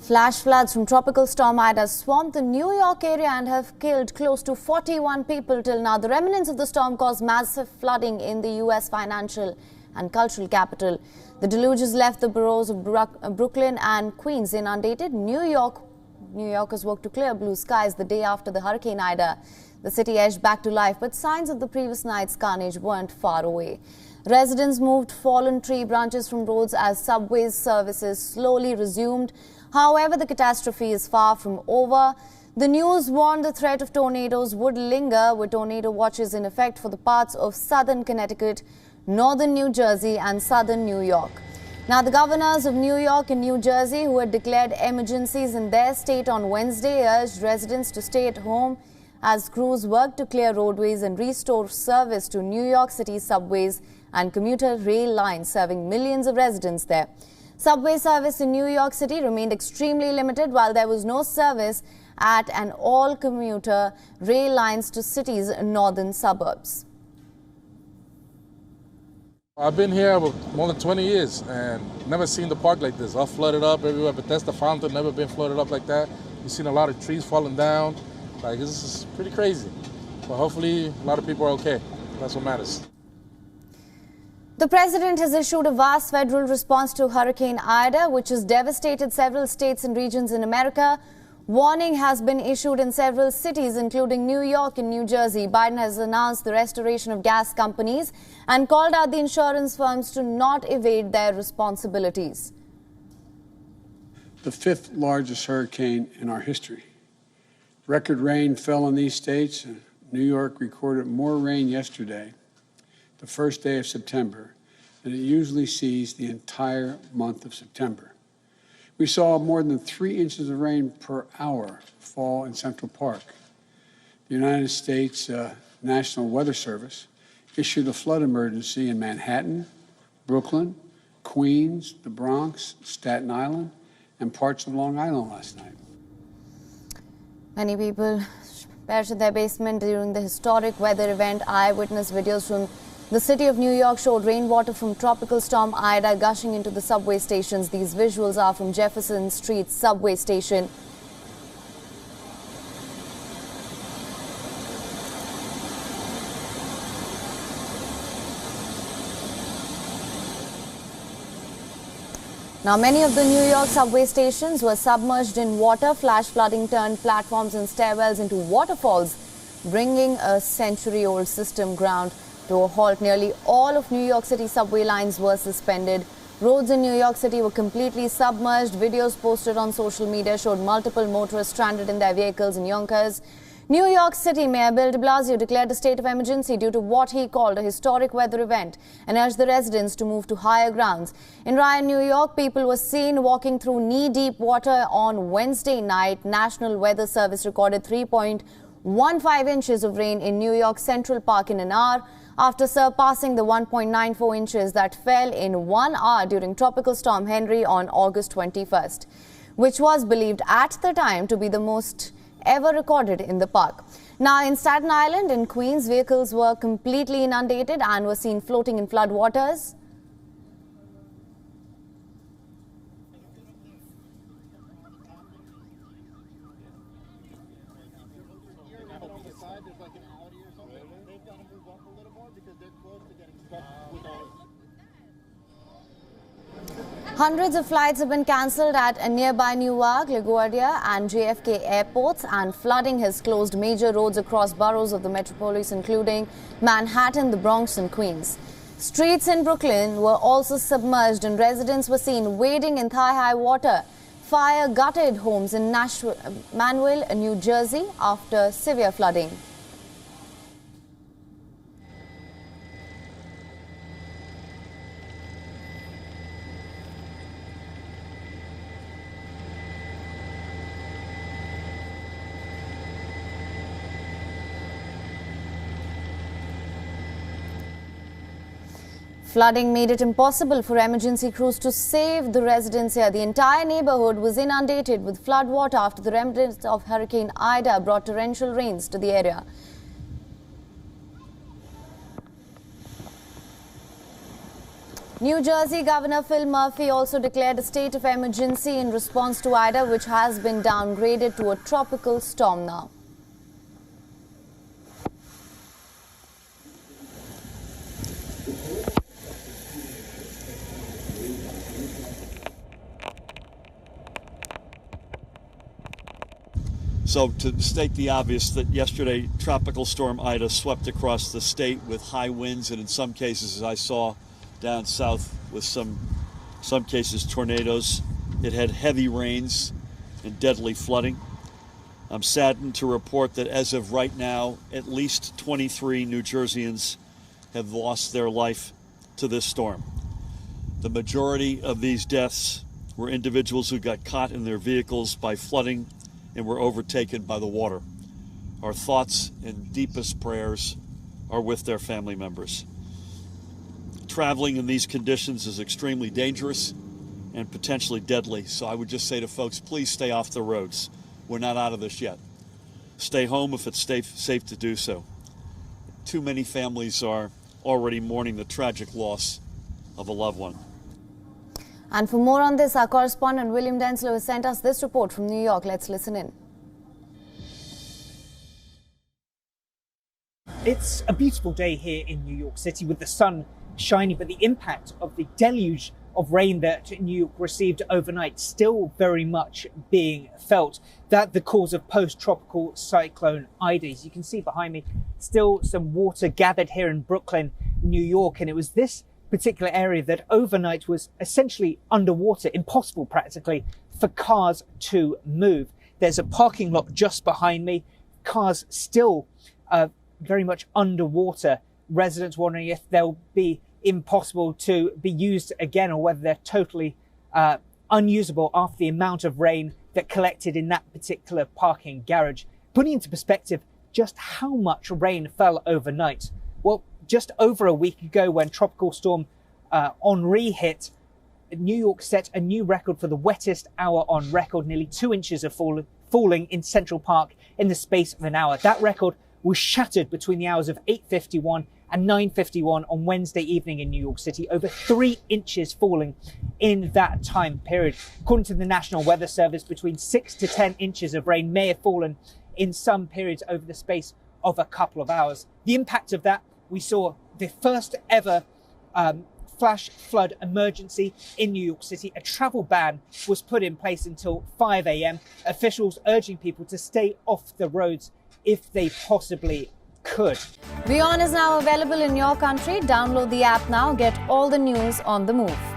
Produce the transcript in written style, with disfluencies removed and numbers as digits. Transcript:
Flash floods from Tropical Storm Ida swamped the New York area and have killed close to 41 people till now. The remnants of the storm caused massive flooding in the U.S. financial and cultural capital. The deluges left the boroughs of Brooklyn and Queens inundated. New Yorkers woke to clear blue skies the day after the Hurricane Ida. The city edged back to life, but signs of the previous night's carnage weren't far away. Residents moved fallen tree branches from roads as subway services slowly resumed. However, the catastrophe is far from over. The news warned the threat of tornadoes would linger, with tornado watches in effect for the parts of southern Connecticut, northern New Jersey and southern New York. Now, the governors of New York and New Jersey, who had declared emergencies in their state on Wednesday, urged residents to stay at home as crews worked to clear roadways and restore service to New York City subways and commuter rail lines serving millions of residents there. Subway service in New York City remained extremely limited, while there was no service at an all-commuter rail lines to cities' northern suburbs. I've been here more than 20 years and never seen the park like this. All flooded up everywhere. Bethesda Fountain never been flooded up like that. You've seen a lot of trees falling down. Like, this is pretty crazy. But hopefully a lot of people are okay. That's what matters. The president has issued a vast federal response to Hurricane Ida, which has devastated several states and regions in America. Warning has been issued in several cities, including New York and New Jersey. Biden has announced the restoration of gas companies and called out the insurance firms to not evade their responsibilities. The fifth largest hurricane in our history. Record rain fell in these states. New York recorded more rain yesterday, the first day of September, than it usually sees the entire month of September. We saw more than 3 inches of rain per hour fall in Central Park. The United States National Weather Service issued a flood emergency in Manhattan, Brooklyn, Queens, the Bronx, Staten Island, and parts of Long Island last night. Many people perished in their basement during the historic weather event. Eyewitness videos from the city of New York showed rainwater from Tropical Storm Ida gushing into the subway stations. These visuals are from Jefferson Street subway station. Now, many of the New York subway stations were submerged in water. Flash flooding turned platforms and stairwells into waterfalls, bringing a century-old system ground to a halt. Nearly all of New York City subway lines were suspended. Roads in New York City were completely submerged. Videos posted on social media showed multiple motorists stranded in their vehicles in Yonkers. New York City Mayor Bill de Blasio declared a state of emergency due to what he called a historic weather event and urged the residents to move to higher grounds. In Ryan, New York, people were seen walking through knee-deep water on Wednesday night. National Weather Service recorded 3.15 inches of rain in New York Central Park in an hour, after surpassing the 1.94 inches that fell in 1 hour during Tropical Storm Henry on August 21st, which was believed at the time to be the most ever recorded in the park. Now, in Staten Island and Queens, vehicles were completely inundated and were seen floating in flood waters. Hundreds of flights have been cancelled at nearby Newark, LaGuardia and JFK airports, and flooding has closed major roads across boroughs of the metropolis, including Manhattan, the Bronx and Queens. Streets in Brooklyn were also submerged and residents were seen wading in thigh-high water. Fire gutted homes in Manuel, New Jersey after severe flooding. Flooding made it impossible for emergency crews to save the residents here. The entire neighborhood was inundated with flood water after the remnants of Hurricane Ida brought torrential rains to the area. New Jersey Governor Phil Murphy also declared a state of emergency in response to Ida, which has been downgraded to a tropical storm now. So to state the obvious, that yesterday Tropical Storm Ida swept across the state with high winds, and in some cases, as I saw down south, with some cases tornadoes. It had heavy rains and deadly flooding. I'm saddened to report that as of right now, at least 23 New Jerseyans have lost their life to this storm. The majority of these deaths were individuals who got caught in their vehicles by flooding and were overtaken by the water. Our thoughts and deepest prayers are with their family members. Traveling in these conditions is extremely dangerous and potentially deadly, so I would just say to folks, please stay off the roads. We're not out of this yet. Stay home if it's safe to do so. Too many families are already mourning the tragic loss of a loved one. And for more on this, our correspondent William Denslow has sent us this report from New York. Let's listen in. It's a beautiful day here in New York City with the sun shining, but the impact of the deluge of rain that New York received overnight still very much being felt. That the cause of post-tropical cyclone Ida. As you can see behind me, still some water gathered here in Brooklyn, New York, and it was this particular area that overnight was essentially underwater, impossible practically for cars to move. There's a parking lot just behind me, cars still very much underwater, residents wondering if they'll be impossible to be used again or whether they're totally unusable after the amount of rain that collected in that particular parking garage. Putting into perspective just how much rain fell overnight. Well, just over a week ago when Tropical Storm Henri hit, New York set a new record for the wettest hour on record. Nearly 2 inches of falling in Central Park in the space of an hour. That record was shattered between the hours of 8:51 and 9:51 on Wednesday evening in New York City. Over 3 inches falling in that time period. According to the National Weather Service, between 6 to 10 inches of rain may have fallen in some periods over the space of a couple of hours. The impact of that, we saw the first ever flash flood emergency in New York City. A travel ban was put in place until 5 a.m. Officials urging people to stay off the roads if they possibly could. WION is now available in your country. Download the app now. Get all the news on the move.